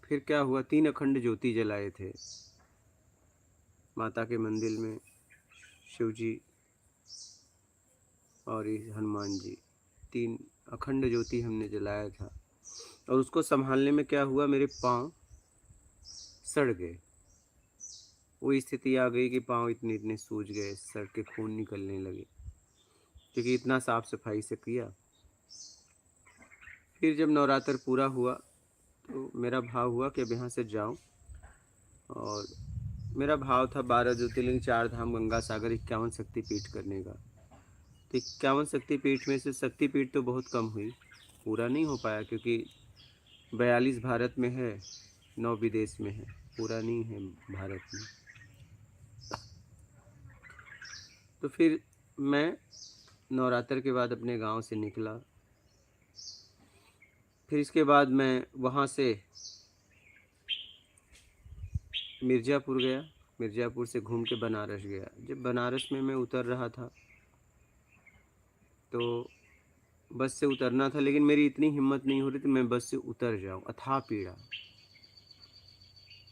फिर क्या हुआ, 3 अखंड ज्योति जलाए थे माता के मंदिर में, शिव जी और हनुमान जी, 3 अखंड ज्योति हमने जलाया था। और उसको संभालने में क्या हुआ, मेरे पाँव सड़ गए। वो स्थिति आ गई कि पाँव इतने इतने सूज गए, सड़ के खून निकलने लगे, क्योंकि इतना साफ सफाई से किया। फिर जब नवरात्र पूरा हुआ तो मेरा भाव हुआ कि अब यहाँ से जाऊँ, और मेरा भाव था 12 ज्योतिर्लिंग, 4 धाम, गंगा सागर, 51 शक्तिपीठ करने का। तो 51 शक्तिपीठ में से शक्तिपीठ तो बहुत कम हुई, पूरा नहीं हो पाया, क्योंकि 42 भारत में है, 9 विदेश में है, पूरा नहीं है भारत में। तो फिर मैं नवरात्र के बाद अपने गांव से निकला। फिर इसके बाद मैं वहाँ से मिर्ज़ापुर गया, मिर्ज़ापुर से घूम के बनारस गया। जब बनारस में मैं उतर रहा था तो बस से उतरना था, लेकिन मेरी इतनी हिम्मत नहीं हो रही थी मैं बस से उतर जाऊं, अथाह पीड़ा।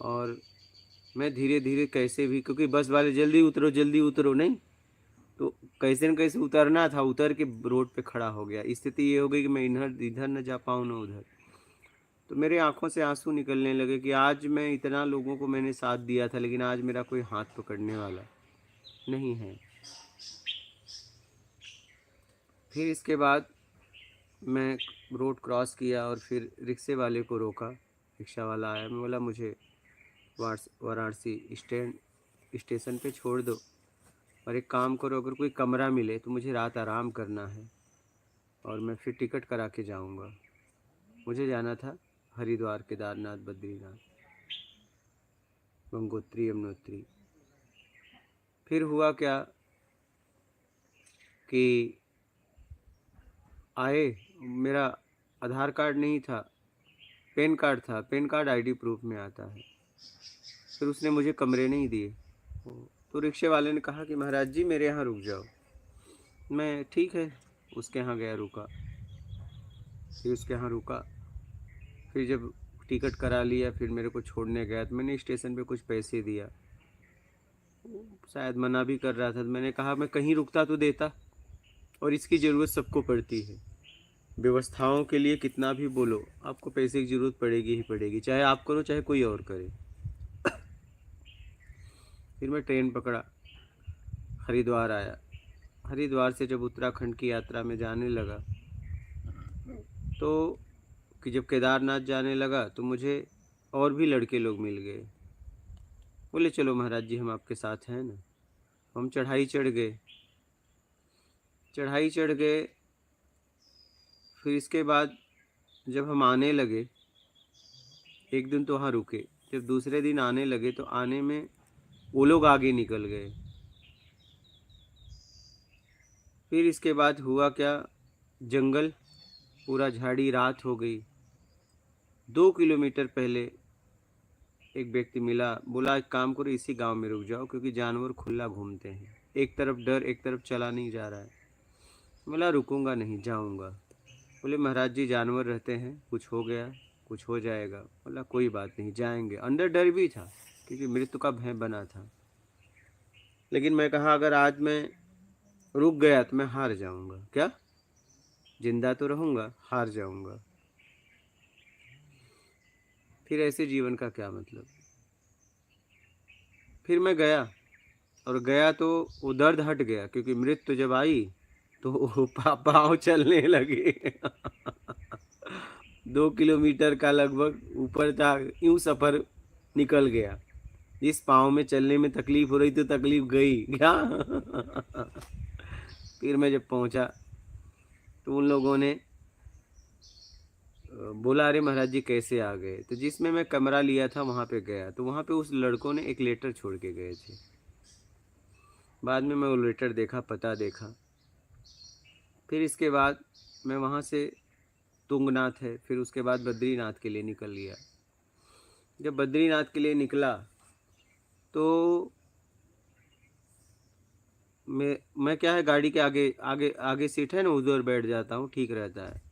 और मैं धीरे धीरे कैसे भी, क्योंकि बस वाले जल्दी उतरो नहीं, तो कैसे न कैसे उतरना था, उतर के रोड पे खड़ा हो गया। स्थिति ये हो गई कि मैं इधर इधर न जा पाऊँ न उधर। तो मेरे आंखों से आंसू निकलने लगे कि आज मैं इतना लोगों को मैंने साथ दिया था, लेकिन आज मेरा कोई हाथ पकड़ने वाला नहीं है। फिर इसके बाद मैं रोड क्रॉस किया और फिर रिक्शे वाले को रोका। रिक्शा वाला आया, मैं बोला मुझे वाराणसी स्टेशन पे छोड़ दो, और एक काम करो, अगर कोई कमरा मिले तो मुझे रात आराम करना है, और मैं फिर टिकट करा के जाऊंगा। मुझे जाना था हरिद्वार, केदारनाथ, बद्रीनाथ, गंगोत्री, यमुनोत्री। फिर हुआ क्या कि आए, मेरा आधार कार्ड नहीं था, पैन कार्ड था, पैन कार्ड आईडी प्रूफ में आता है। फिर उसने मुझे कमरे नहीं दिए। तो रिक्शे वाले ने कहा कि महाराज जी मेरे यहाँ रुक जाओ। मैं ठीक है उसके यहाँ गया, रुका। फिर उसके यहाँ रुका, फिर जब टिकट करा लिया, फिर मेरे को छोड़ने गया तो मैंने स्टेशन पे कुछ पैसे दिया। शायद मना भी कर रहा था, तो मैंने कहा मैं कहीं रुकता तो देता, और इसकी ज़रूरत सबको पड़ती है। व्यवस्थाओं के लिए कितना भी बोलो, आपको पैसे की ज़रूरत पड़ेगी ही पड़ेगी, चाहे आप करो चाहे कोई और करे। फिर मैं ट्रेन पकड़ा, हरिद्वार आया। हरिद्वार से जब उत्तराखंड की यात्रा में जाने लगा, तो कि जब केदारनाथ जाने लगा तो मुझे और भी लड़के लोग मिल गए। बोले चलो महाराज जी हम आपके साथ हैं ना। हम चढ़ाई चढ़ गए, चढ़ाई चढ़ गए। फिर इसके बाद जब हम आने लगे, एक दिन तो वहाँ रुके, जब दूसरे दिन आने लगे तो आने में वो लोग आगे निकल गए। फिर इसके बाद हुआ क्या, जंगल पूरा झाड़ी, रात हो गई। 2 किलोमीटर पहले एक व्यक्ति मिला, बोला एक काम करो इसी गांव में रुक जाओ, क्योंकि जानवर खुला घूमते हैं, एक तरफ डर एक तरफ चला नहीं जा रहा है। बोला रुकूंगा नहीं, जाऊंगा। बोले महाराज जी जानवर रहते हैं, कुछ हो गया कुछ हो जाएगा। बोला कोई बात नहीं, जाएंगे। अंदर डर भी था क्योंकि मृत्यु का भय बना था, लेकिन मैं कहा अगर आज मैं रुक गया तो मैं हार जाऊंगा। क्या, जिंदा तो रहूंगा, हार जाऊंगा। फिर ऐसे जीवन का क्या मतलब। फिर मैं गया, और गया तो वो दर्द हट गया, क्योंकि मृत्यु जब आई तो पाँव चलने लगे। 2 किलोमीटर का लगभग ऊपर था, यूं सफर निकल गया। जिस पाँव में चलने में तकलीफ हो रही थी तकलीफ गई क्या। फिर मैं जब पहुंचा तो उन लोगों ने बोला अरे महाराज जी कैसे आ गए। तो जिसमें मैं कमरा लिया था वहाँ पे गया, तो वहाँ पे उस लड़कों ने एक लेटर छोड़ के गए थे। बाद में मैं वो लेटर देखा, पता देखा। फिर इसके बाद मैं वहाँ से, तुंगनाथ है, फिर उसके बाद बद्रीनाथ के लिए निकल लिया। जब बद्रीनाथ के लिए निकला तो मैं क्या है, गाड़ी के आगे आगे आगे सीट है ना, उधर बैठ जाता हूँ, ठीक रहता है।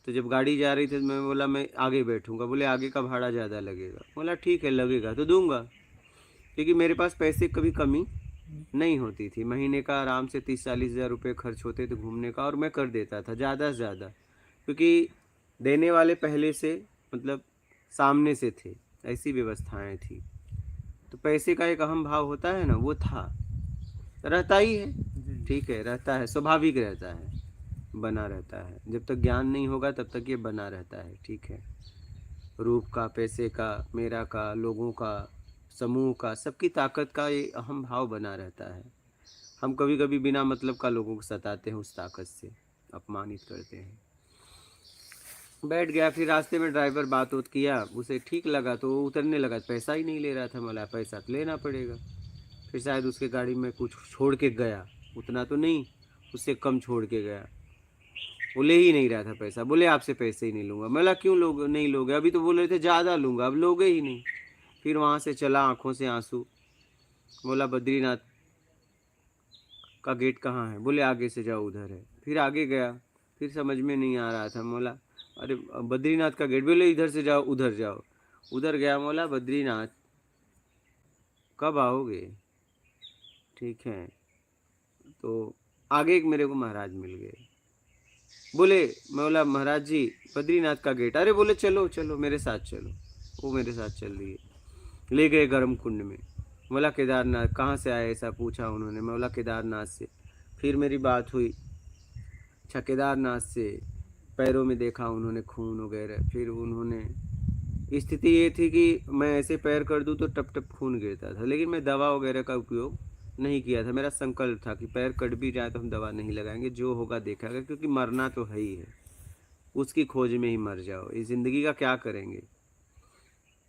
तो जब गाड़ी जा रही थी तो मैं बोला मैं आगे बैठूंगा। बोले आगे का भाड़ा ज़्यादा लगेगा। बोला ठीक है लगेगा तो दूंगा, क्योंकि मेरे पास पैसे कभी कमी नहीं होती थी। महीने का आराम से 30-40 हज़ार रुपये खर्च होते थे घूमने का, और मैं कर देता था ज़्यादा से ज़्यादा, क्योंकि देने वाले पहले से मतलब सामने से थे, ऐसी व्यवस्थाएं थी। तो पैसे का एक अहम भाव होता है ना, वो था, रहता ही है। ठीक है, रहता है, स्वाभाविक रहता है, बना रहता है। जब तक ज्ञान नहीं होगा तब तक ये बना रहता है। ठीक है, रूप का, पैसे का, मेरा का, लोगों का, समूह का, सबकी ताकत का ये अहम भाव बना रहता है। हम कभी कभी बिना मतलब का लोगों को सताते हैं, उस ताकत से अपमानित करते हैं। बैठ गया, फिर रास्ते में ड्राइवर बात उत किया, उसे ठीक लगा तो वो उतरने लगा। पैसा ही नहीं ले रहा था। मला पैसा तो लेना पड़ेगा। फिर शायद उसके गाड़ी में कुछ छोड़ के गया, उतना तो नहीं, उससे कम छोड़ के गया। वो ले ही नहीं रहा था पैसा। बोले आपसे पैसे ही नहीं लूँगा। मला क्यों लोग नहीं लोगे? अभी तो बोल रहे थे ज़्यादा लूँगा, अब लोगे ही नहीं। फिर वहाँ से चला, आंखों से आंसू। बोला बद्रीनाथ का गेट कहाँ है? बोले आगे से जाओ, उधर है। फिर आगे गया, फिर समझ में नहीं आ रहा था। बोला अरे बद्रीनाथ का गेट? बोले इधर से जाओ, उधर जाओ। उधर गया। बोला बद्रीनाथ कब आओगे? ठीक है, तो आगे एक मेरे को महाराज मिल गए। बोले, मैं बोला महाराज जी बद्रीनाथ का गेट। अरे बोले चलो चलो मेरे साथ चलो। वो मेरे साथ चल रही है। ले गए गर्म कुंड में। बोला केदारनाथ कहाँ से आए, ऐसा पूछा उन्होंने। मैं बोला केदारनाथ से। फिर मेरी बात हुई। अच्छा, केदारनाथ से। पैरों में देखा उन्होंने खून वगैरह। फिर उन्होंने, स्थिति ये थी कि मैं ऐसे पैर कर दूं तो टप टप खून गिरता था, लेकिन मैं दवा वगैरह का उपयोग नहीं किया था। मेरा संकल्प था कि पैर कट भी जाए तो हम दवा नहीं लगाएंगे, जो होगा देखेगा, क्योंकि मरना तो है ही है, उसकी खोज में ही मर जाओ। इस ज़िंदगी का क्या करेंगे?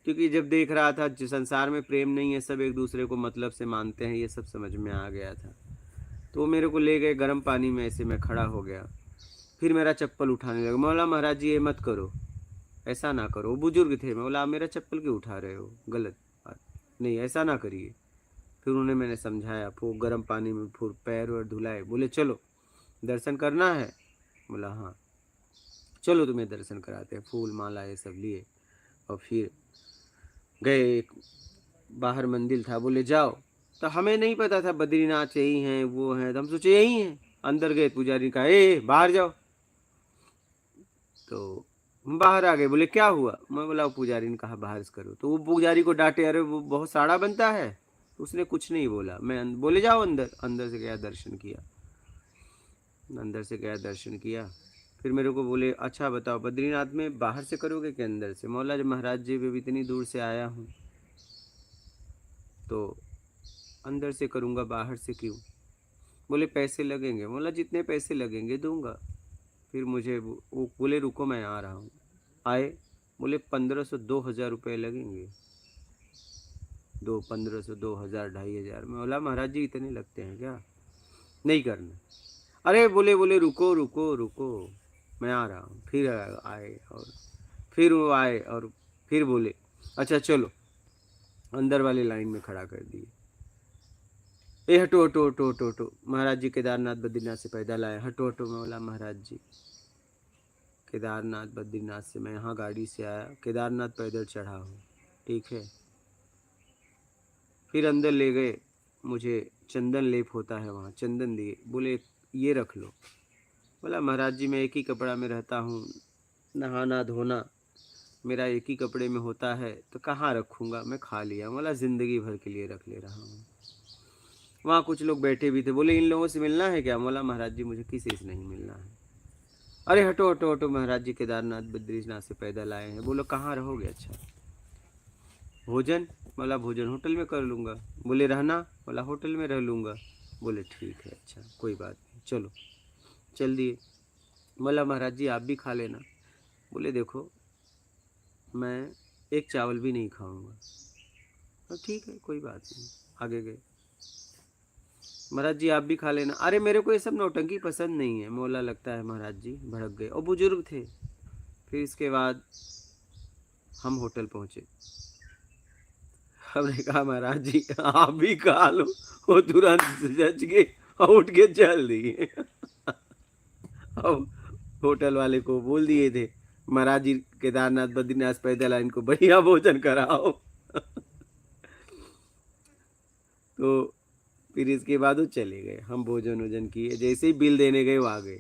क्योंकि जब देख रहा था संसार में प्रेम नहीं है, सब एक दूसरे को मतलब से मानते हैं, ये सब समझ में आ गया था। तो वो मेरे को ले गए गर्म पानी में, ऐसे मैं खड़ा हो गया। फिर मेरा चप्पल उठाने लगा। मैं बोला महाराज जी ये मत करो, ऐसा ना करो। वो बुजुर्ग थे। मैं बोला आप मेरा चप्पल क्यों उठा रहे हो, गलत बात, नहीं ऐसा ना करिए। फिर उन्हें मैंने समझाया, फिर गर्म पानी में फिर पैर और धुलाए। बोले चलो दर्शन करना है? बोला हाँ। चलो तुम्हें दर्शन कराते हैं। फूल माला ये सब लिए और फिर गए। एक बाहर मंदिर था। बोले जाओ। तो हमें नहीं पता था बद्रीनाथ यही हैं, वो हैं, तो हम सोचे यही हैं। अंदर गए, पुजारी ने कहा ए बाहर जाओ। तो हम बाहर आ गए। बोले क्या हुआ? मैं बोला वो पुजारी ने कहा बाहर से करो। तो वो पुजारी को डांटे, अरे वो बहुत साड़ा बनता है। उसने कुछ नहीं बोला। मैं बोले जाओ अंदर। अंदर से गया, दर्शन किया। अंदर से गया, दर्शन किया। फिर मेरे को बोले अच्छा बताओ बद्रीनाथ में बाहर से करोगे कि अंदर से? मौला जब महाराज जी भी इतनी दूर से आया हूँ तो अंदर से करूँगा, बाहर से क्यों? बोले पैसे लगेंगे। मौला जितने पैसे लगेंगे दूंगा। फिर मुझे वो बोले रुको मैं आ रहा हूँ। आए। बोले 1500 2000 रुपये लगेंगे। 1500 2000 2500। मैं बोला महाराज जी इतने लगते हैं क्या? नहीं करना। अरे बोले बोले रुको रुको रुको, मैं आ रहा हूँ। फिर आए, और फिर वो आए और फिर बोले अच्छा चलो। अंदर वाली लाइन में खड़ा कर दिए। ए हटो हटो हटो हटो हटो, महाराज जी केदारनाथ बद्रीनाथ से पैदल आए, हटो हटो। मैं बोला महाराज जी केदारनाथ बद्रीनाथ से मैं यहाँ गाड़ी से आया, केदारनाथ पैदल चढ़ा हूँ। ठीक है। फिर अंदर ले गए। मुझे चंदन लेप होता है वहाँ, चंदन दिए। बोले ये रख लो। बोला महाराज जी मैं एक ही कपड़ा में रहता हूँ, नहाना धोना मेरा एक ही कपड़े में होता है, तो कहाँ रखूँगा? मैं खा लिया। बोला ज़िंदगी भर के लिए रख ले रहा हूँ। वहाँ कुछ लोग बैठे भी थे। बोले इन लोगों से मिलना है क्या? बोला महाराज जी मुझे किसी से नहीं मिलना है। अरे हटो हटो हटो, महाराज जी केदारनाथ बद्रीनाथ से पैदल आए हैं। बोलो कहाँ रहोगे? अच्छा भोजन? बोला भोजन होटल में कर लूँगा। बोले रहना? बोला होटल में रह लूँगा। बोले ठीक है, अच्छा कोई बात नहीं, चलो। चल दिए। बोला महाराज जी आप भी खा लेना। बोले देखो मैं एक चावल भी नहीं खाऊंगा। तो ठीक है कोई बात नहीं, आगे गए। महाराज जी आप भी खा लेना। अरे मेरे को ये सब नौटंकी पसंद नहीं है। मोला लगता है महाराज जी भड़क गए, और बुजुर्ग थे। फिर इसके बाद हम होटल पहुंचे। हमने कहा महाराज जी आप भी खा लो। वो तुरंत जच गए और उठ के चल दिए। अब होटल वाले को बोल दिए थे, महाराज जी केदारनाथ बद्रीनाथ पैदल आए, इनको बढ़िया भोजन कराओ। तो फिर इसके बाद वो चले गए। हम भोजन वोजन किए, जैसे ही बिल देने गए वो आ गए।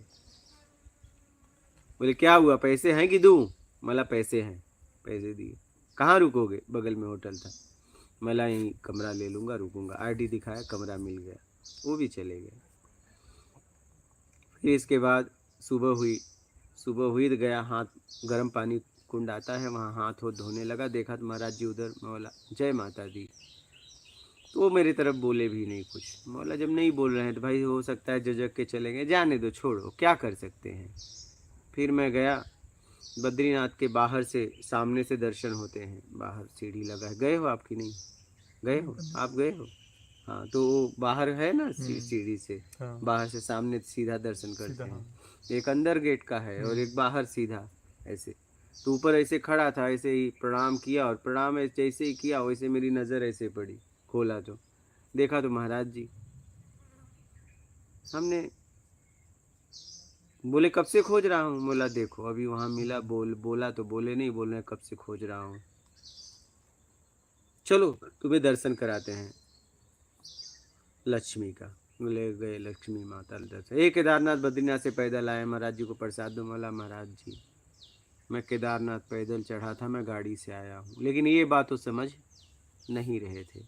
बोले क्या हुआ, पैसे हैं कि दूं? मला पैसे हैं, पैसे दिए। कहाँ रुकोगे? बगल में होटल था। मला यहीं कमरा ले लूँगा, रुकूंगा। आईडी दिखाया, कमरा मिल गया, वो भी चले गए। फिर इसके बाद सुबह हुई। सुबह हुई तो गया, हाथ गर्म पानी कुंड आता है वहाँ, हाथ हो धोने लगा, देखा तो महाराज जी उधर। मैं बोला जय माता दी। तो वो मेरी तरफ बोले भी नहीं कुछ। मैं बोला जब नहीं बोल रहे हैं तो भाई हो सकता है झिझक के चलेंगे, जाने दो, छोड़ो, क्या कर सकते हैं। फिर मैं गया। बद्रीनाथ के बाहर से, सामने से दर्शन होते हैं, बाहर सीढ़ी लगा है। गए हो आपकी? नहीं गए हो आप? गए हो? हाँ, तो वो बाहर है ना सीढ़ी से, हाँ। बाहर से सामने सीधा दर्शन करते सीधा, हैं। हाँ। एक अंदर गेट का है और एक बाहर सीधा ऐसे। तो ऊपर ऐसे खड़ा था, ऐसे ही प्रणाम किया, और प्रणाम जैसे ही किया वैसे मेरी नज़र ऐसे पड़ी। खोला तो देखा तो महाराज जी सामने। बोले कब से खोज रहा हूँ? बोला देखो अभी वहाँ मिला, बोला तो बोले नहीं, बोल रहे कब से खोज रहा हूँ, चलो तुम्हें दर्शन कराते हैं लक्ष्मी का। ले गए लक्ष्मी माता दर्शन। एक केदारनाथ बद्रीनाथ से पैदल आए, महाराज जी को प्रसाद दो। बोला महाराज जी मैं केदारनाथ पैदल चढ़ा था, मैं गाड़ी से आया हूँ। लेकिन ये बात तो समझ नहीं रहे थे।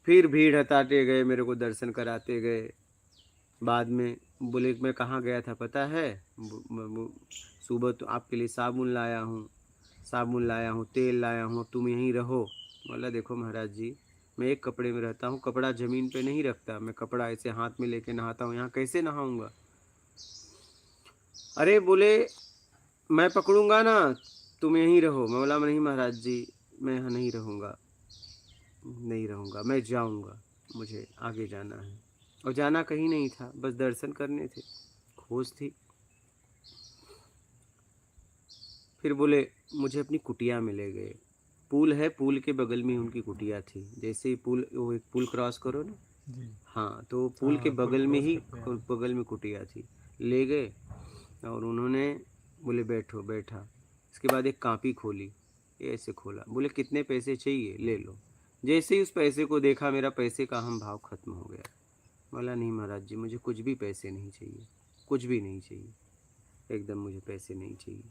फिर भीड़ हटाते गए, मेरे को दर्शन कराते गए। बाद में बोले मैं कहाँ गया था पता है? सुबह तो आपके लिए साबुन लाया हूँ, साबुन लाया हूँ, तेल लाया हूँ, तुम यहीं रहो। बोला देखो महाराज जी मैं एक कपड़े में रहता हूँ, कपड़ा ज़मीन पे नहीं रखता, मैं कपड़ा ऐसे हाथ में लेके नहाता हूँ, यहाँ कैसे नहाऊंगा? अरे बोले मैं पकड़ूंगा ना, तुम यहीं रहो। मैं बोला नहीं महाराज जी मैं यहाँ नहीं रहूँगा, नहीं रहूँगा, मैं जाऊँगा, मुझे आगे जाना है। और जाना कहीं नहीं था, बस दर्शन करने थे, खोज थी। फिर बोले मुझे अपनी कुटिया में ले गए। पुल है, पुल के बगल में उनकी कुटिया थी। जैसे ही पुल, वो एक पुल क्रॉस करो ना, जी। हाँ, तो पुल के हाँ, पुल बगल में क्रॉस ही करते हैं। बगल में कुटिया थी। ले गए और उन्होंने बोले बैठो, बैठा। इसके बाद एक कापी खोली, ये ऐसे खोला, बोले कितने पैसे चाहिए ले लो। जैसे ही उस पैसे को देखा मेरा पैसे का हम भाव खत्म हो गया। बोला नहीं महाराज जी मुझे कुछ भी पैसे नहीं चाहिए, कुछ भी नहीं चाहिए, एकदम मुझे पैसे नहीं चाहिए।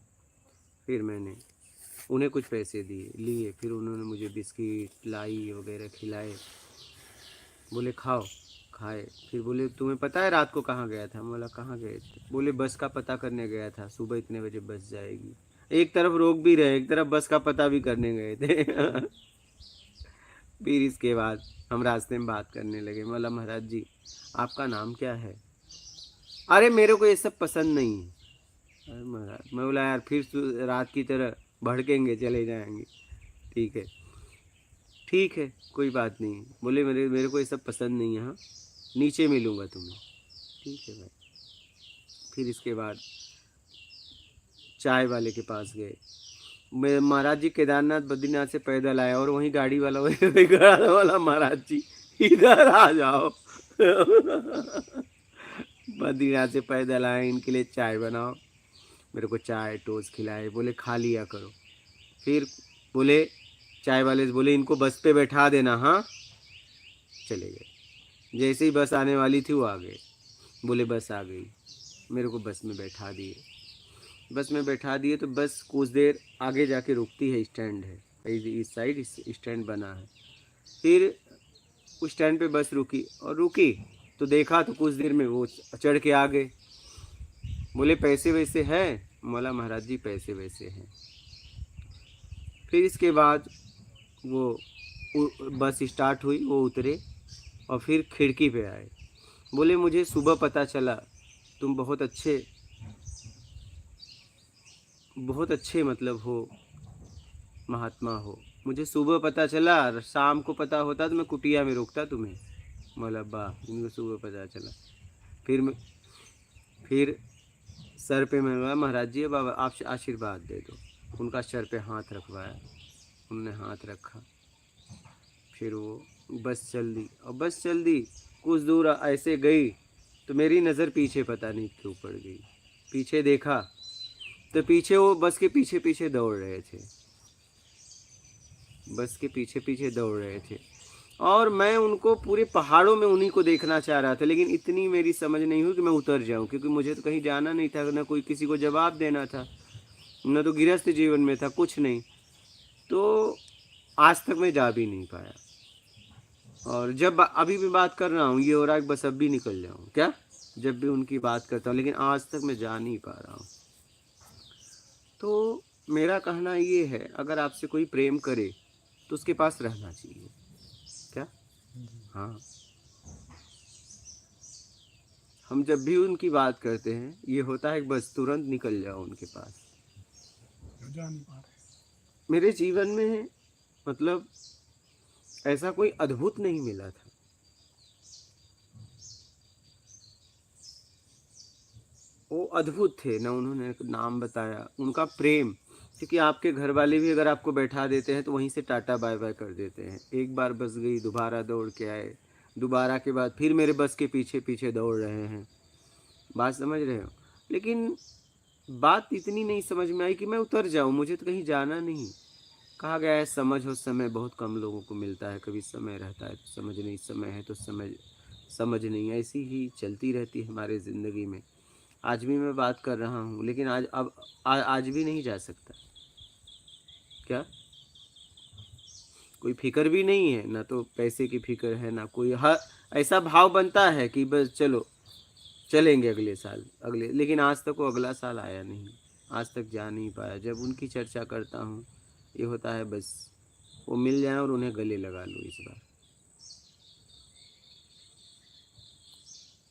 फिर मैंने उन्हें कुछ पैसे दिए, लिए। फिर उन्होंने मुझे बिस्किट लाई वगैरह खिलाए। बोले खाओ, खाए। फिर बोले तुम्हें पता है रात को कहाँ गया था? बोला कहाँ गए थे? बोले बस का पता करने गया था, सुबह इतने बजे बस जाएगी। एक तरफ रोक भी रहे, एक तरफ बस का पता भी करने गए थे। फिर इसके बाद हम रास्ते में बात करने लगे। बोला महाराज जी आपका नाम क्या है? अरे मेरे को ये सब पसंद नहीं है। अरे महाराज, मैं बोला यार फिर रात की तरह भड़केंगे, चले जाएंगे। ठीक है, ठीक है, कोई बात नहीं। बोले मेरे मेरे को ये सब पसंद नहीं है, हाँ नीचे मिलूँगा तुम्हें। ठीक है भाई। फिर इसके बाद चाय वाले के पास गए। मैं महाराज जी केदारनाथ बद्रीनाथ से पैदल आया और वहीं गाड़ी वाला वही गाड़ी वाला महाराज जी इधर आ जाओ। बद्रीनाथ से पैदल आए, इनके लिए चाय बनाओ। मेरे को चाय टोस्ट खिलाए, बोले खा लिया करो। फिर बोले चाय वाले से बोले इनको बस पे बैठा देना, हाँ। चले गए। जैसे ही बस आने वाली थी वो आ गए। बोले बस आ गई, मेरे को बस में बैठा दिए। बस में बैठा दिए तो बस कुछ देर आगे जाके रुकती है, स्टैंड है इस साइड, इस स्टैंड बना है। फिर उस स्टैंड पे बस रुकी, और रुकी तो देखा तो कुछ देर में वो चढ़ के आ गए। बोले पैसे वैसे हैं? बोला महाराज जी पैसे वैसे हैं। फिर इसके बाद वो बस स्टार्ट हुई, वो उतरे और फिर खिड़की पे आए। बोले मुझे सुबह पता चला तुम बहुत अच्छे मतलब हो, महात्मा हो। मुझे सुबह पता चला, शाम को पता होता तो मैं कुटिया में रोकता तुम्हें। बोला वाह, इनको सुबह पता चला। फिर मैं फिर सर पे मैं बोला महाराज जी अब आप आशीर्वाद दे दो। उनका सर पे हाथ रखवाया, उनने हाथ रखा। फिर वो बस चल दी, और बस चल दी, कुछ दूर ऐसे गई तो मेरी नज़र पीछे पता नहीं क्यों पड़ गई। पीछे देखा तो पीछे वो बस के पीछे पीछे दौड़ रहे थे, बस के पीछे पीछे दौड़ रहे थे। और मैं उनको पूरे पहाड़ों में उन्हीं को देखना चाह रहा था, लेकिन इतनी मेरी समझ नहीं हुई कि मैं उतर जाऊं, क्योंकि मुझे तो कहीं जाना नहीं था, ना कोई किसी को जवाब देना था, न तो गृहस्थ जीवन में था, कुछ नहीं। तो आज तक मैं जा भी नहीं पाया। और जब अभी भी बात कर रहा हूँ ये हो रहा है कि बस अब भी निकल जाऊँ क्या, जब भी उनकी बात करता हूँ, लेकिन आज तक मैं जा नहीं पा रहा हूँ। तो मेरा कहना ये है, अगर आपसे कोई प्रेम करे तो उसके पास रहना चाहिए क्या। हाँ, हम जब भी उनकी बात करते हैं ये होता है कि बस तुरंत निकल जाओ उनके पास। जा नहीं पा रहे। मेरे जीवन में मतलब ऐसा कोई अद्भुत नहीं मिला था। वो अद्भुत थे ना, उन्होंने नाम बताया, उनका प्रेम। क्योंकि आपके घर वाले भी अगर आपको बैठा देते हैं तो वहीं से टाटा बाय बाय कर देते हैं। एक बार बस गई, दोबारा दौड़ के आए, दोबारा के बाद फिर मेरे बस के पीछे पीछे दौड़ रहे हैं। बात समझ रहे हो। लेकिन बात इतनी नहीं समझ में आई कि मैं उतर जाऊं, मुझे तो कहीं जाना नहीं। कहा गया है समझ हो समय बहुत कम लोगों को मिलता है, कभी समय रहता है तो समझ नहीं, समय है तो समझ नहीं, ऐसी ही चलती रहती है हमारे ज़िंदगी में। आज भी मैं बात कर रहा हूँ, लेकिन आज भी नहीं जा सकता क्या। कोई फिक्र भी नहीं है, ना तो पैसे की फिक्र है, ना कोई हर ऐसा भाव बनता है कि बस चलो चलेंगे अगले साल अगले, लेकिन आज तक वो अगला साल आया नहीं, आज तक जा नहीं पाया। जब उनकी चर्चा करता हूँ ये होता है बस वो मिल जाए और उन्हें गले लगा लो इस बार।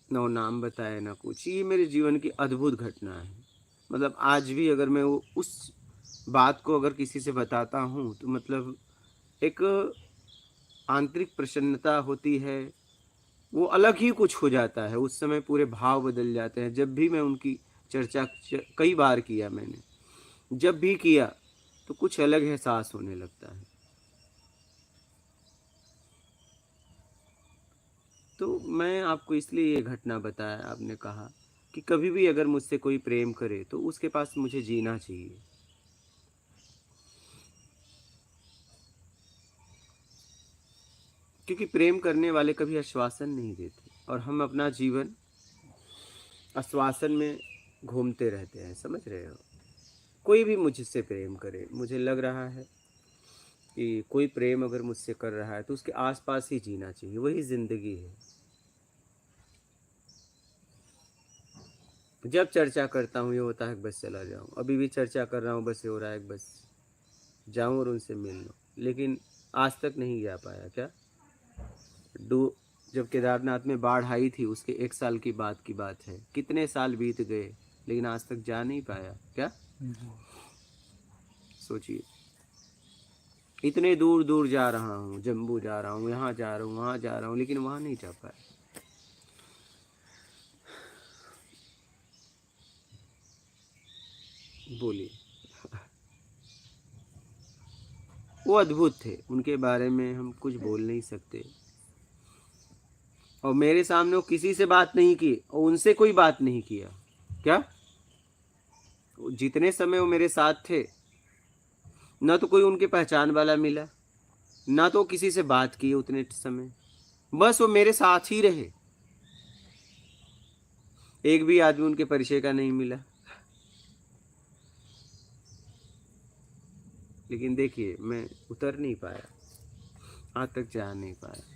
ना वो नाम बताए ना कुछ, ये मेरे जीवन की अद्भुत घटना है। मतलब आज भी अगर मैं वो उस बात को अगर किसी से बताता हूँ तो मतलब एक आंतरिक प्रसन्नता होती है, वो अलग ही कुछ हो जाता है उस समय, पूरे भाव बदल जाते हैं। जब भी मैं उनकी चर्चा कई बार किया मैंने, जब भी किया तो कुछ अलग एहसास होने लगता है। तो मैं आपको इसलिए ये घटना बताया, आपने कहा कि कभी भी अगर मुझसे कोई प्रेम करे तो उसके पास मुझे जीना चाहिए। क्योंकि प्रेम करने वाले कभी आश्वासन नहीं देते, और हम अपना जीवन आश्वासन में घूमते रहते हैं, समझ रहे हो। कोई भी मुझसे प्रेम करे, मुझे लग रहा है कि कोई प्रेम अगर मुझसे कर रहा है तो उसके आसपास ही जीना चाहिए, वही ज़िंदगी है। जब चर्चा करता हूँ ये होता है कि बस चला जाऊँ, अभी भी चर्चा कर रहा हूँ बस ये हो रहा है कि बस जाऊँ और उनसे मिल लूँ, लेकिन आज तक नहीं जा पाया क्या। डू जब केदारनाथ में बाढ़ आई थी उसके 1 साल की बात है, कितने साल बीत गए लेकिन आज तक जा नहीं पाया क्या। सोचिए, इतने दूर दूर जा रहा हूँ, जम्मू जा रहा हूँ, यहाँ जा रहा हूँ, वहाँ जा रहा हूँ, लेकिन वहाँ नहीं जा पाया। बोलिए। वो अद्भुत थे, उनके बारे में हम कुछ बोल नहीं सकते। और मेरे सामने वो किसी से बात नहीं की और उनसे कोई बात नहीं किया क्या। जितने समय वो मेरे साथ थे ना तो कोई उनके पहचान वाला मिला, ना तो किसी से बात की उतने समय, बस वो मेरे साथ ही रहे। एक भी आदमी उनके परिचय का नहीं मिला। लेकिन देखिए मैं उतर नहीं पाया, आज तक जा नहीं पाया।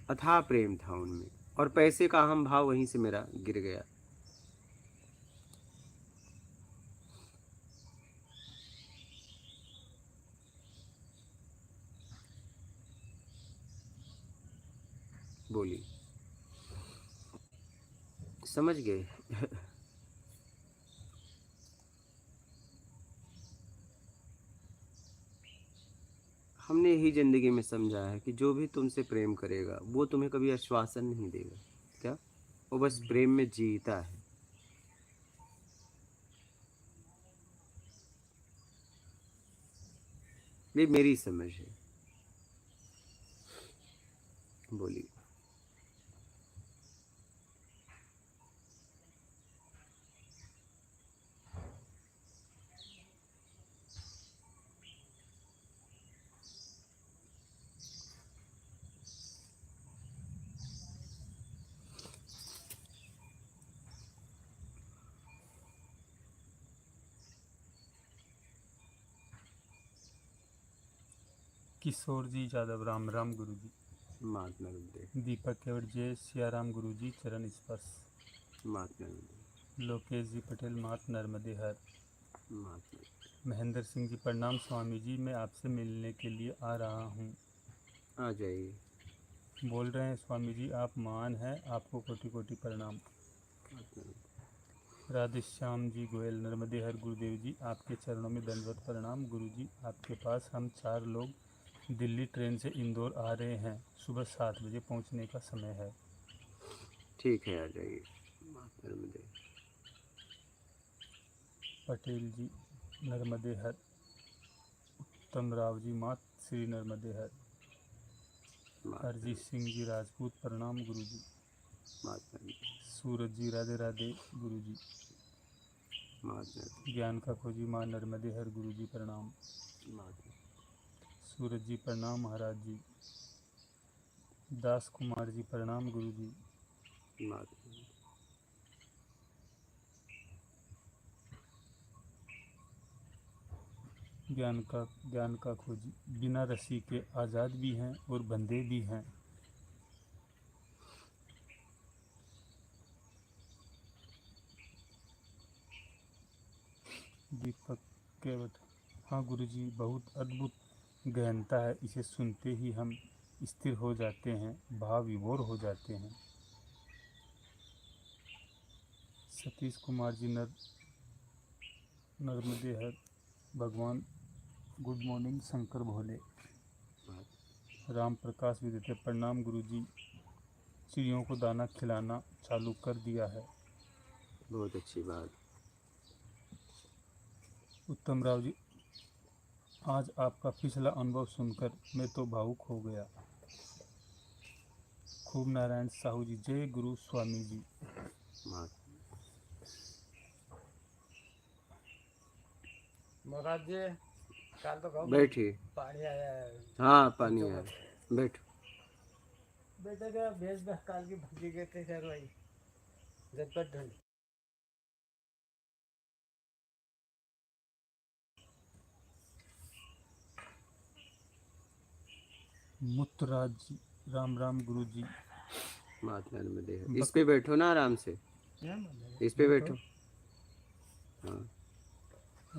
अथाह प्रेम था उनमें, और पैसे का अहम भाव वहीं से मेरा गिर गया। बोली, समझ गए। हमने यही जिंदगी में समझा है कि जो भी तुमसे प्रेम करेगा वो तुम्हें कभी आश्वासन नहीं देगा क्या, वो बस प्रेम में जीता है। ये मेरी समझ है। बोलिए। किशोर जी यादव राम राम गुरु जी। मात नर्मदे। दीपक केवट जय सियाराम गुरु जी चरण स्पर्श। मात नर्मदे। लोकेश जी पटेल मात नर्मदे हर। मात नर्मदे। महेंद्र सिंह जी प्रणाम स्वामी जी, मैं आपसे मिलने के लिए आ रहा हूँ। आ जाइए। बोल रहे हैं स्वामी जी आप महान हैं, आपको कोटि कोटि प्रणाम। मात नर्मदे। राधेश्याम जी गोयल नर्मदे हर गुरुदेव जी, आपके चरणों में दंडवत प्रणाम। गुरु जी आपके पास हम 4 लोग दिल्ली ट्रेन से इंदौर आ रहे हैं, सुबह 7 बजे पहुंचने का समय है। ठीक है, आ जाइए। मात नर्मदे। पटेल जी नर्मदे हर। उत्तम राव जी मात श्री नर्मदे हर। मात अरजीत नर्मदे। सिंह जी राजपूत प्रणाम गुरु जी। मात नर्मदे। सूरज जी राधे राधे गुरु जी। मात नर्मदे। ज्ञान का खोजी माँ नर्मदे हर गुरु जी प्रणाम। मात सूरज जी प्रणाम महाराज जी। दास कुमार जी प्रणाम गुरु जी। मात नर्मदे। ज्ञान का खोजी बिना रस्सी के आज़ाद भी हैं और बंधे भी हैं। दीपक केवट हाँ गुरु जी, बहुत अद्भुत गहनता है, इसे सुनते ही हम स्थिर हो जाते हैं, भाव विभोर हो जाते हैं। सतीश कुमार जी नर्मदे हर। भगवान गुड मॉर्निंग शंकर भोले। राम प्रकाश विद्युत प्रणाम गुरु जी, चिड़ियों को दाना खिलाना चालू कर दिया है। बहुत अच्छी बात। उत्तम राव जी आज आपका पिछला अनुभव सुनकर मैं तो भावुक हो गया। खूब नारायण साहू जी जय गुरु स्वामी जी। मात महाराज जी काल तो गाँव में बैठिए। पानी आया है। हाँ, पानी आ रहा है। बैठो। बेटा क्या भेज दे, काल की भजी गए थे सर भाई झटपट ढूंढ। मुत्तराज जी राम राम गुरु जी। मात नर्मदे हर। इस पे बैठो ना आराम से, इस पे बैठो। हाँ।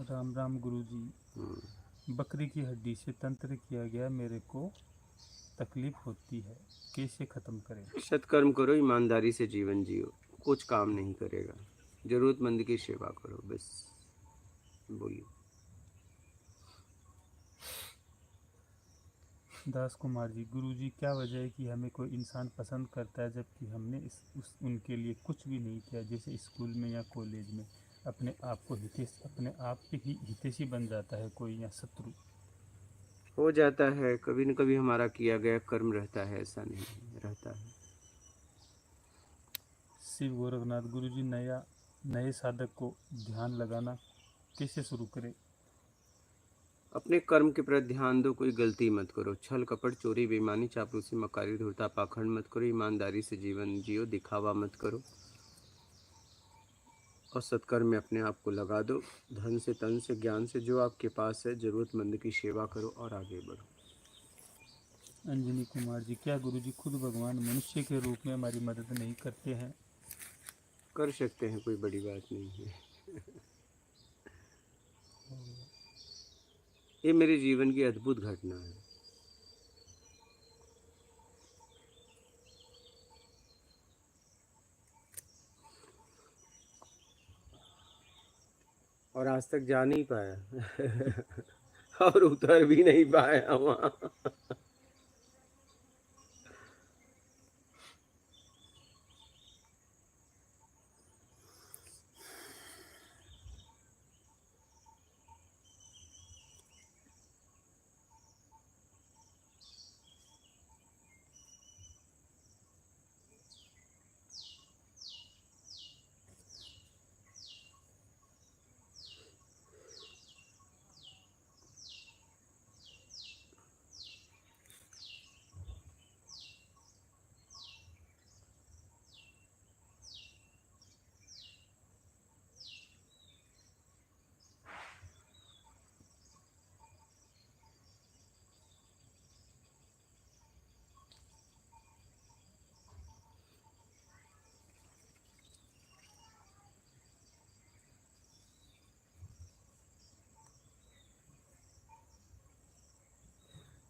राम राम गुरु जी। हम्म। बकरी की हड्डी से तंत्र किया गया, मेरे को तकलीफ होती है, कैसे ख़त्म करें? सत्कर्म करो, ईमानदारी से जीवन जियो, कुछ काम नहीं करेगा। जरूरतमंद की सेवा करो बस। बोलिए। दास कुमार जी गुरु जी क्या वजह है कि हमें कोई इंसान पसंद करता है जबकि हमने उनके लिए कुछ भी नहीं किया, जैसे स्कूल में या कॉलेज में अपने आप ही हितैषी बन जाता है कोई या शत्रु? हो जाता है, कभी न कभी हमारा किया गया कर्म रहता है, ऐसा नहीं रहता है। शिव गोरखनाथ गुरु जी नए साधक को ध्यान लगाना कैसे शुरू करें? अपने कर्म के प्रति ध्यान दो, कोई गलती मत करो, छल कपट चोरी बेईमानी चापलूसी मकारी धूर्ता पाखंड मत करो, ईमानदारी से जीवन जियो, दिखावा मत करो और सत्कर्म में अपने आप को लगा दो। धन से तन से ज्ञान से जो आपके पास है, जरूरतमंद की सेवा करो और आगे बढ़ो। अंजनी कुमार जी क्या गुरु जी खुद भगवान मनुष्य के रूप में हमारी मदद नहीं करते हैं? कर सकते हैं, कोई बड़ी बात नहीं है। ये मेरे जीवन की अद्भुत घटना है। और आज तक जा नहीं पाया और उतर भी नहीं पाया वहां।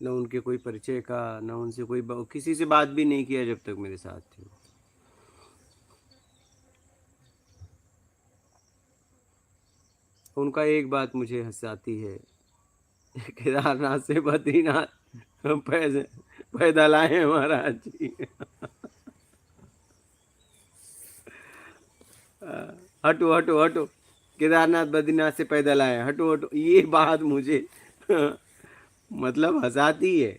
न उनके कोई परिचय का, न उनसे कोई किसी से बात भी नहीं किया जब तक मेरे साथ थे। उनका एक बात मुझे हंसाती है, केदारनाथ से बद्रीनाथ पैदल आए हैं महाराज जी। हटो हटो हटो, केदारनाथ बद्रीनाथ से पैदल आए, हटो हटो, ये बात मुझे मतलब हंसाती है।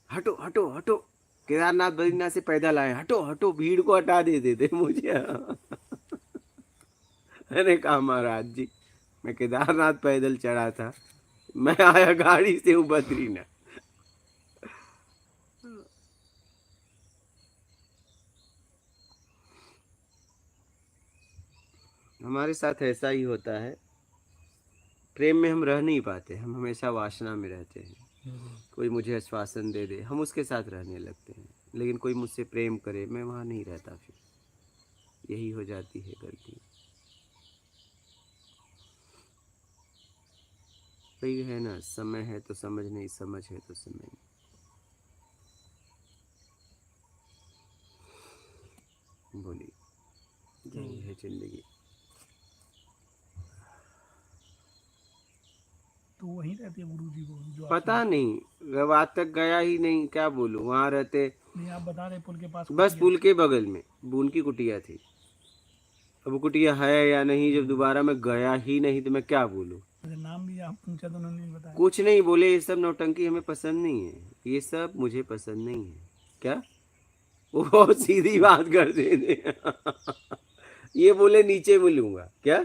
हटो हटो हटो, केदारनाथ बद्रीनाथ से पैदल आए, हटो हटो, भीड़ को हटा देते थे मुझे। मैंने कहा महाराज जी, मैं केदारनाथ पैदल चढ़ा था, मैं आया गाड़ी से हूँ बद्रीनाथ। हमारे साथ ऐसा ही होता है, प्रेम में हम रह नहीं पाते, हम हमेशा वासना में रहते हैं। कोई मुझे आश्वासन दे दे, हम उसके साथ रहने लगते हैं, लेकिन कोई मुझसे प्रेम करे, मैं वहाँ नहीं रहता। फिर यही हो जाती है गलती। वही है ना, समय है तो समझ नहीं, समझ है तो समय नहीं। बोलिए, यही है जिंदगी। तो वहीं रहते हैं गुरु जी को जो पता नहीं, जब आज तक गया ही नहीं, क्या बोलूं। वहाँ रहते, नहीं आप बता रहे पुल के पास बस पुल के बगल में उनकी कुटिया थी। अब वो कुटिया है या नहीं, जब दोबारा मैं गया ही नहीं तो मैं क्या बोलूं। नाम भी आप पूछा तो उन्होंने नहीं बताया। कुछ नहीं बोले, ये सब नौटंकी हमें पसंद नहीं है, ये सब मुझे पसंद नहीं है। क्या, वो बहुत सीधी बात करते थे। ये बोले नीचे मिलूंगा क्या।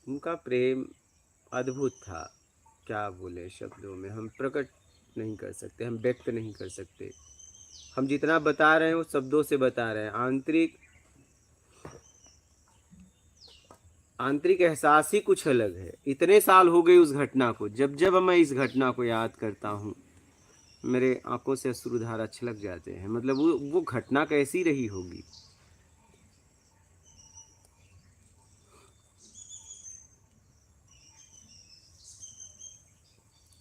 उनका प्रेम अद्भुत था, क्या बोले, शब्दों में हम प्रकट नहीं कर सकते, हम व्यक्त नहीं कर सकते। हम जितना बता रहे हैं वो शब्दों से बता रहे हैं। आंतरिक एहसास ही कुछ अलग है। इतने साल हो गए उस घटना को, जब जब मैं इस घटना को याद करता हूँ मेरे आंखों से अश्रुधारा छलक जाते हैं। मतलब वो घटना कैसी रही होगी।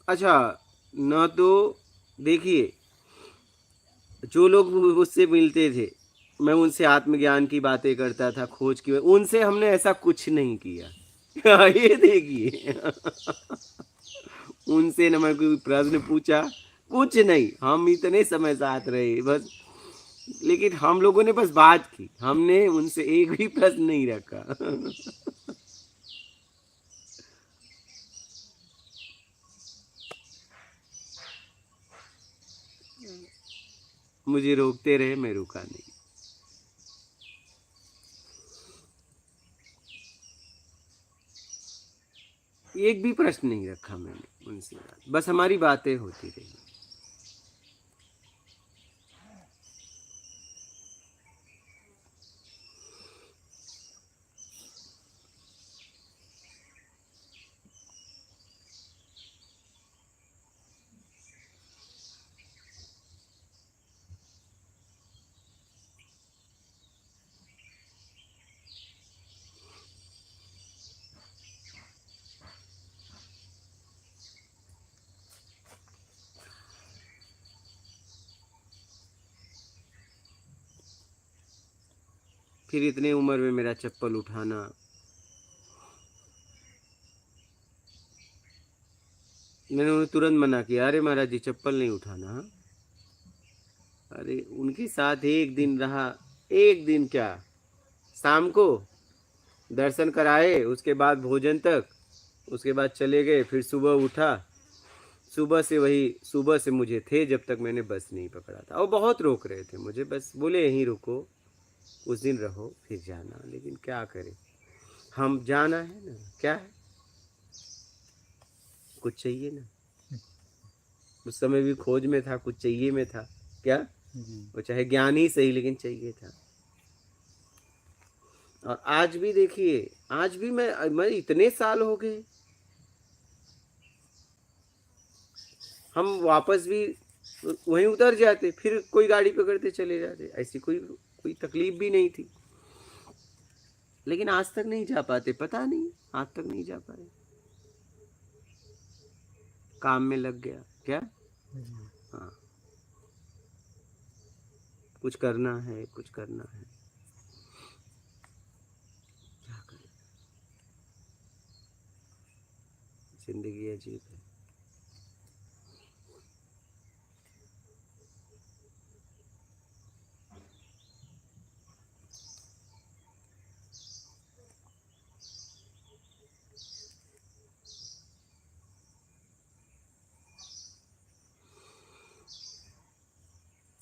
अच्छा, न तो देखिए, जो लोग मुझसे मिलते थे, मैं उनसे आत्मज्ञान की बातें करता था, खोज की, उनसे हमने ऐसा कुछ नहीं किया। ये देखिए। उनसे न मैं कोई प्रश्न पूछा, कुछ नहीं। हम इतने समय साथ रहे बस, लेकिन हम लोगों ने बस बात की, हमने उनसे एक भी प्रश्न नहीं रखा। मुझे रोकते रहे, मैं रुका नहीं। एक भी प्रश्न नहीं रखा मैंने उनसे, बस हमारी बातें होती रही। फिर इतने उम्र में मेरा चप्पल उठाना, मैंने उन्हें तुरंत मना किया, अरे महाराज जी चप्पल नहीं उठाना। हाँ? अरे उनके साथ एक दिन रहा, एक दिन क्या, शाम को दर्शन कराए, उसके बाद भोजन तक, उसके बाद चले गए। फिर सुबह उठा, सुबह से मुझे थे जब तक मैंने बस नहीं पकड़ा था। और बहुत रोक रहे थे मुझे, बस बोले यहीं रुको, उस दिन रहो फिर जाना। लेकिन क्या करें, हम जाना है ना, क्या है, कुछ चाहिए ना। उस समय भी खोज में था, कुछ चाहिए में था। क्या, वो चाहे ज्ञान ही सही, लेकिन चाहिए था। और आज भी देखिए, आज भी मैं इतने साल हो गए, हम वापस भी वहीं उतर जाते, फिर कोई गाड़ी पकड़ते चले जाते, ऐसी कोई तकलीफ भी नहीं थी। लेकिन आज तक नहीं जा पाते, पता नहीं आज तक नहीं जा पाए, काम में लग गया क्या। जी। हाँ, कुछ करना है, कुछ करना है, क्या करें, जिंदगी अजीब है।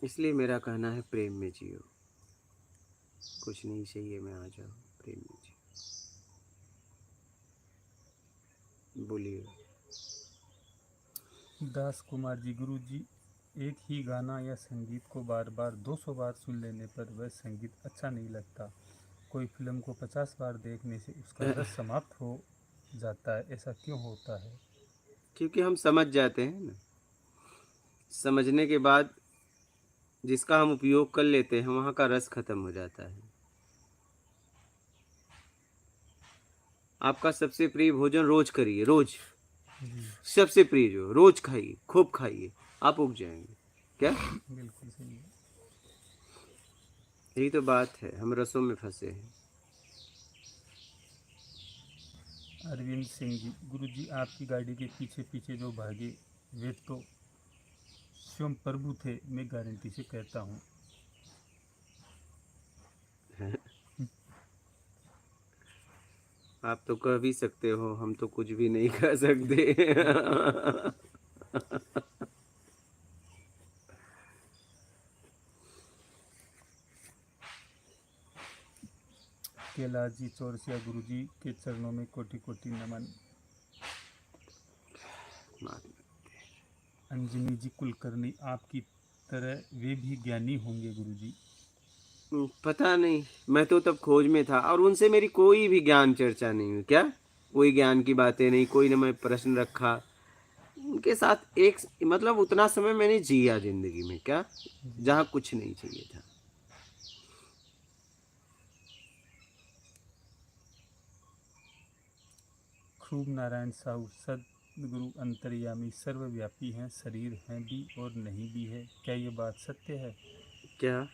इसलिए मेरा कहना है प्रेम में जियो, कुछ नहीं चाहिए मैं आ जाऊँ, प्रेम में जियो। बोलिए। दास कुमार जी, गुरु जी, एक ही गाना या संगीत को बार बार 200 बार सुन लेने पर वह संगीत अच्छा नहीं लगता। कोई फिल्म को 50 बार देखने से उसका रस समाप्त हो जाता है, ऐसा क्यों होता है? क्योंकि हम समझ जाते हैं ना, समझने के बाद जिसका हम उपयोग कर लेते हैं वहाँ का रस खत्म हो जाता है। आपका सबसे प्रिय भोजन रोज करिए, रोज जी। सबसे प्रिय जो रोज खाइए, खूब खाइए, आप उग जाएंगे क्या। बिल्कुल सही है। यही तो बात है, हम रसों में फंसे हैं। अरविंद सिंह जी, गुरु जी, आपकी गाड़ी के पीछे पीछे जो भागे वे तो स्वयं प्रभु थे, मैं गारंटी से कहता हूँ। आप तो कह भी सकते हो, हम तो कुछ भी नहीं कह सकते। कैलाश जी चौरसिया, गुरु जी के चरणों में कोटि कोटि नमन। अंजनी जी कुलकर्णी, आपकी तरह वे भी ज्ञानी होंगे गुरु जी। पता नहीं, मैं तो तब खोज में था और उनसे मेरी कोई भी ज्ञान चर्चा नहीं हुई क्या, कोई ज्ञान की बातें नहीं, कोई ना मैं प्रश्न रखा उनके साथ। एक मतलब उतना समय मैंने जिया जिंदगी में क्या, जहाँ कुछ नहीं चाहिए था। खूब नारायण साहू, सदगुरु अंतर्यामी सर्वव्यापी हैं, शरीर हैं भी और नहीं भी है, क्या ये बात सत्य है? क्या।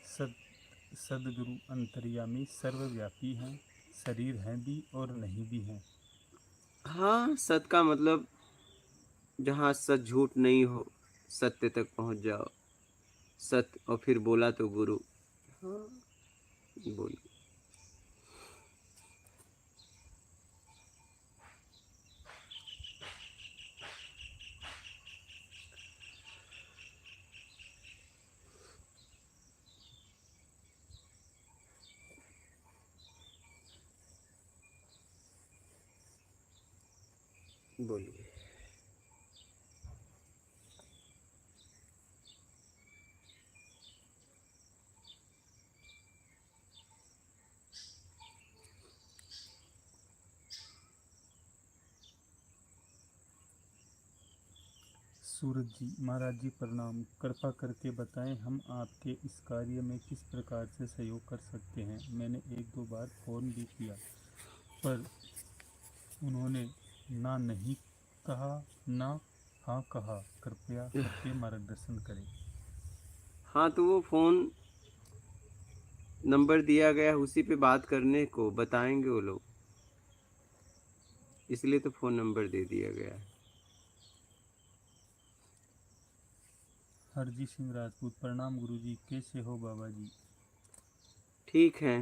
सद सदगुरु अंतर्यामी सर्वव्यापी हैं, शरीर हैं भी और नहीं भी हैं। हाँ, सत का मतलब जहाँ सच झूठ नहीं हो, सत्य तक पहुँच जाओ, सत्य और फिर बोला तो गुरु। हाँ, बोलिए। बोलिए। सूरज जी, महाराज जी प्रणाम, कृपा करके बताएं हम आपके इस कार्य में किस प्रकार से सहयोग कर सकते हैं। मैंने एक दो बार फ़ोन भी किया पर उन्होंने ना नहीं कहा ना हाँ कहा, कृपया करके मार्गदर्शन करें। हाँ, तो वो फ़ोन नंबर दिया गया है, उसी पे बात करने को बताएंगे वो लोग, इसलिए तो फ़ोन नंबर दे दिया गया है। हरजी सिंह राजपूत, प्रणाम गुरु जी, कैसे हो बाबा जी? ठीक है।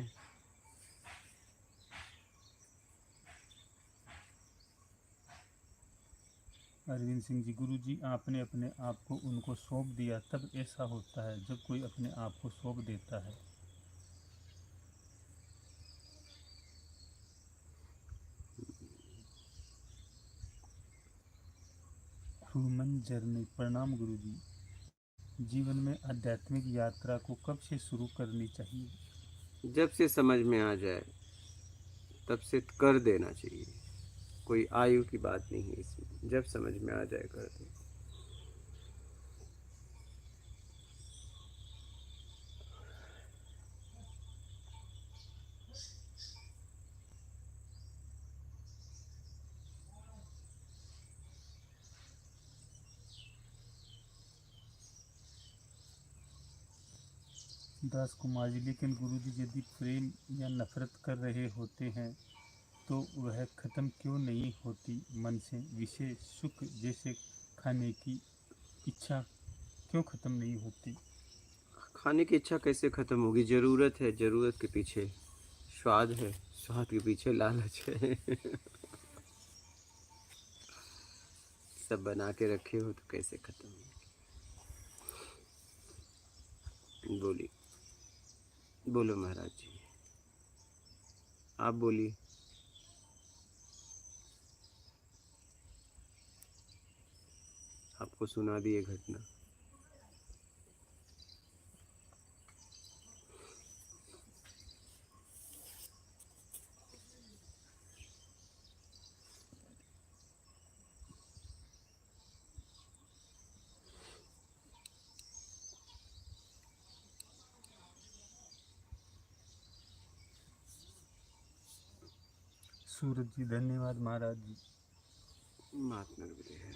अरविंद सिंह जी, गुरु जी, आपने अपने आप को उनको सौंप दिया तब ऐसा होता है जब कोई अपने आप को सौंप देता है। ह्यूमन जर्नी, प्रणाम गुरु जी, जीवन में आध्यात्मिक यात्रा को कब से शुरू करनी चाहिए? जब से समझ में आ जाए तब से कर देना चाहिए, कोई आयु की बात नहीं है इसमें, जब समझ में आ जाए कर दो। दास कुमार जी, लेकिन गुरुजी यदि प्रेम या नफरत कर रहे होते हैं तो वह खत्म क्यों नहीं होती मन से? विषय सुख जैसे खाने की इच्छा क्यों खत्म नहीं होती? खाने की इच्छा कैसे खत्म होगी? जरूरत है, जरूरत के पीछे स्वाद है, स्वाद के पीछे लालच है। सब बना के रखे हो तो कैसे खत्म होगी? बोलिए, बोलो महाराज जी, आप बोलिए। आपको सुना दिए घटना। सूरज जी धन्यवाद महाराज जी। महात्मा है।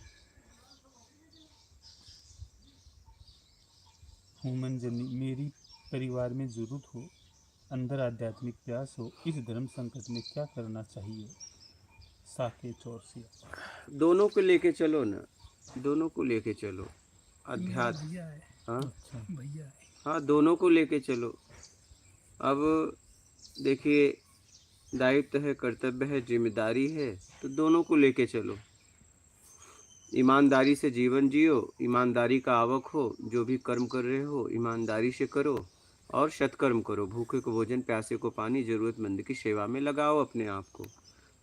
हुमन जनी, मेरी परिवार में जरूरत हो, अंदर आध्यात्मिक प्यास हो, इस धर्म संकट में क्या करना चाहिए? साकेत चौरसिया। दोनों को लेके चलो ना, दोनों को लेके चलो। मेरा अध्यात्म, भैया है, हाँ अच्छा, भैया है। हाँ, दोनों को लेके चलो। अब देखिए, दायित्व है, कर्तव्य है, जिम्मेदारी है, तो दोनों को लेके चलो। ईमानदारी से जीवन जियो, ईमानदारी का आवक हो, जो भी कर्म कर रहे हो ईमानदारी से करो और सत्कर्म करो। भूखे को भोजन, प्यासे को पानी, जरूरतमंद की सेवा में लगाओ अपने आप को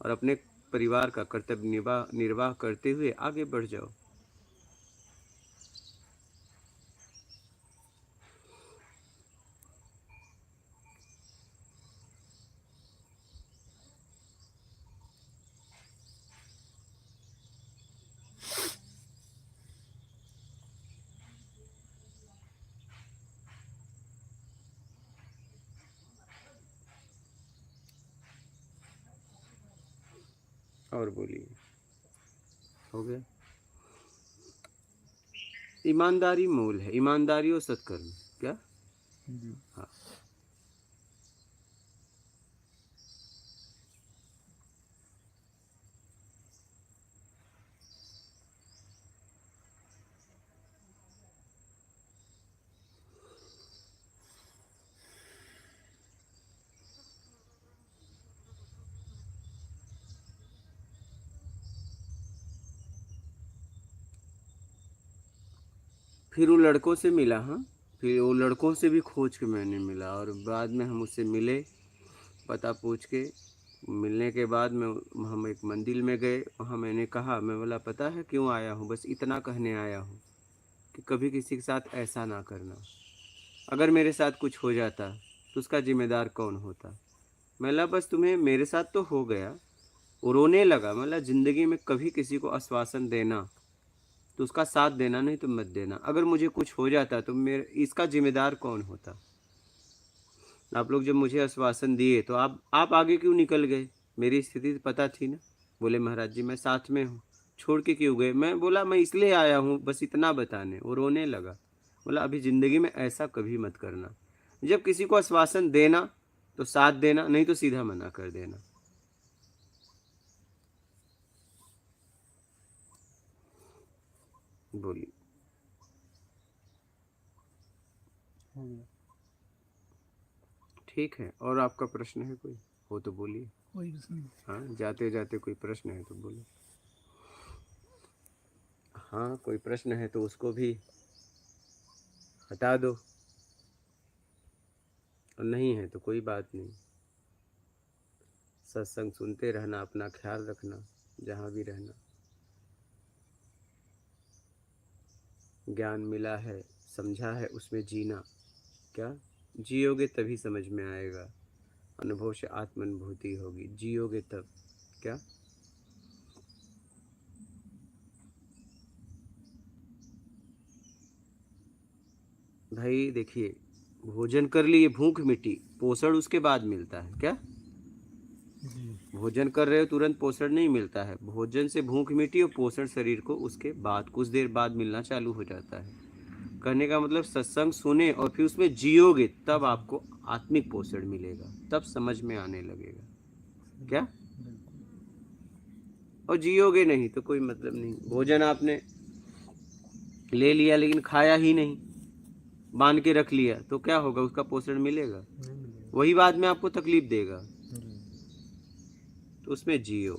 और अपने परिवार का कर्तव्य निर्वाह करते हुए आगे बढ़ जाओ। और बोलिए, हो गया? ईमानदारी मूल है, ईमानदारी और सत्कर्म। क्या? जी। हाँ, फिर वो लड़कों से मिला। हाँ, फिर वो लड़कों से भी खोज के मैंने मिला और बाद में हम उससे मिले, पता पूछ के। मिलने के बाद में हम एक मंदिर में गए। वहाँ मैंने कहा, मैं बोला पता है क्यों आया हूँ? बस इतना कहने आया हूँ कि कभी किसी के साथ ऐसा ना करना। अगर मेरे साथ कुछ हो जाता तो उसका जिम्मेदार कौन होता? मैं बोला बस तुम्हें मेरे साथ तो हो गया। वो रोने लगा। मैं बोला ज़िंदगी में कभी किसी को आश्वासन देना तो उसका साथ देना, नहीं तो मत देना। अगर मुझे कुछ हो जाता तो मेरे इसका जिम्मेदार कौन होता? आप लोग जब मुझे आश्वासन दिए तो आप आगे क्यों निकल गए? मेरी स्थिति तो पता थी ना। बोले महाराज जी मैं साथ में हूँ, छोड़ के क्यों गए? मैं बोला मैं इसलिए आया हूँ बस इतना बताने। वो रोने लगा। बोला अभी ज़िंदगी में ऐसा कभी मत करना। जब किसी को आश्वासन देना तो साथ देना, नहीं तो सीधा मना कर देना। बोलिए। हो गया। ठीक है, और आपका प्रश्न है कोई? हो तो बोलिए। कोई प्रश्न नहीं। हाँ, जाते जाते कोई प्रश्न है तो बोलो। हाँ, कोई प्रश्न है तो उसको भी हटा दो, और नहीं है तो कोई बात नहीं। सत्संग सुनते रहना, अपना ख्याल रखना जहाँ भी रहना। ज्ञान मिला है, समझा है, उसमें जीना। क्या? जियोगे तभी समझ में आएगा। अनुभव से आत्मानुभूति होगी, जियोगे तब। क्या? भाई देखिए, भोजन कर लिए, भूख मिटी, पोषण उसके बाद मिलता है। क्या? जी। भोजन कर रहे हो तुरंत पोषण नहीं मिलता है। भोजन से भूख मिटी और पोषण शरीर को उसके बाद कुछ देर बाद मिलना चालू हो जाता है। कहने का मतलब सत्संग सुने और फिर उसमें जियोगे तब आपको आत्मिक पोषण मिलेगा, तब समझ में आने लगेगा क्या। बिल्कुल। और जियोगे नहीं तो कोई मतलब नहीं। भोजन आपने ले लिया लेकिन खाया ही नहीं, बांध के रख लिया, तो क्या होगा, उसका पोषण मिलेगा, नहीं मिलेगा। वही बाद में आपको तकलीफ देगा। जी। तो उसमें जियो।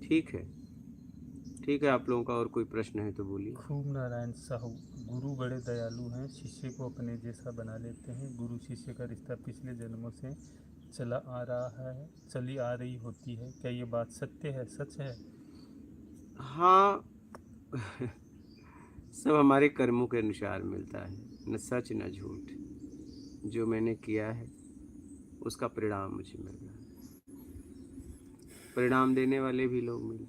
ठीक है, ठीक है। आप लोगों का और कोई प्रश्न है तो बोलिए। खूब नारायण साहू, गुरु बड़े दयालु हैं, शिष्य को अपने जैसा बना लेते हैं। गुरु शिष्य का रिश्ता पिछले जन्मों से चली आ रही होती है। क्या ये बात सत्य है, सच है? हाँ सब हमारे कर्मों के अनुसार मिलता है, न सच न झूठ। जो मैंने किया है उसका परिणाम मुझे मिल रहा है। परिणाम देने वाले भी लोग मिल,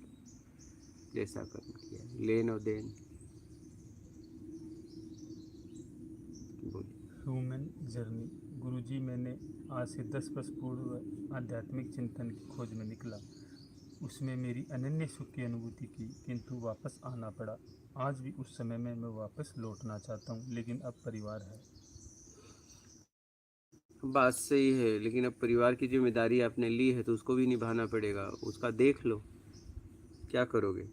जैसा कर्म किया, लेन और देन। बोलिए। Human journey. गुरुजी, मैंने आज से 10 वर्ष पूर्व आध्यात्मिक चिंतन की खोज में निकला। उसमें मेरी अनन्य सुख की अनुभूति की, किंतु वापस आना पड़ा। आज भी उस समय में मैं वापस लौटना चाहता हूँ, लेकिन अब परिवार है। बात सही है, लेकिन अब परिवार की जिम्मेदारी आपने ली है तो उसको भी निभाना पड़ेगा। उसका देख लो क्या करोगे।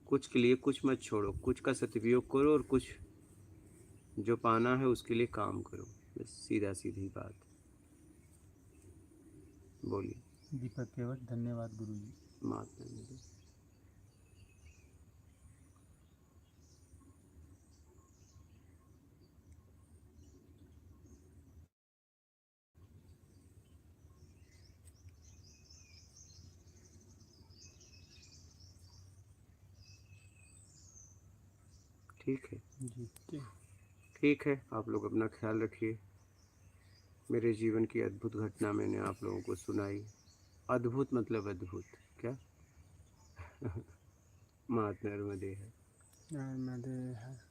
कुछ के लिए कुछ मत छोड़ो, कुछ का सदुपयोग करो और कुछ जो पाना है उसके लिए काम करो। बस सीधा सीधी बात। बोलिए। दीपक केवट, धन्यवाद गुरुजी। महात्मा जी। ठीक है, जी। ठीक है। आप लोग अपना ख्याल रखिए। मेरे जीवन की अद्भुत घटना मैंने आप लोगों को सुनाई। अद्भुत मतलब अद्भुत क्या महात्मा नर्मदे है। नर्मदे है।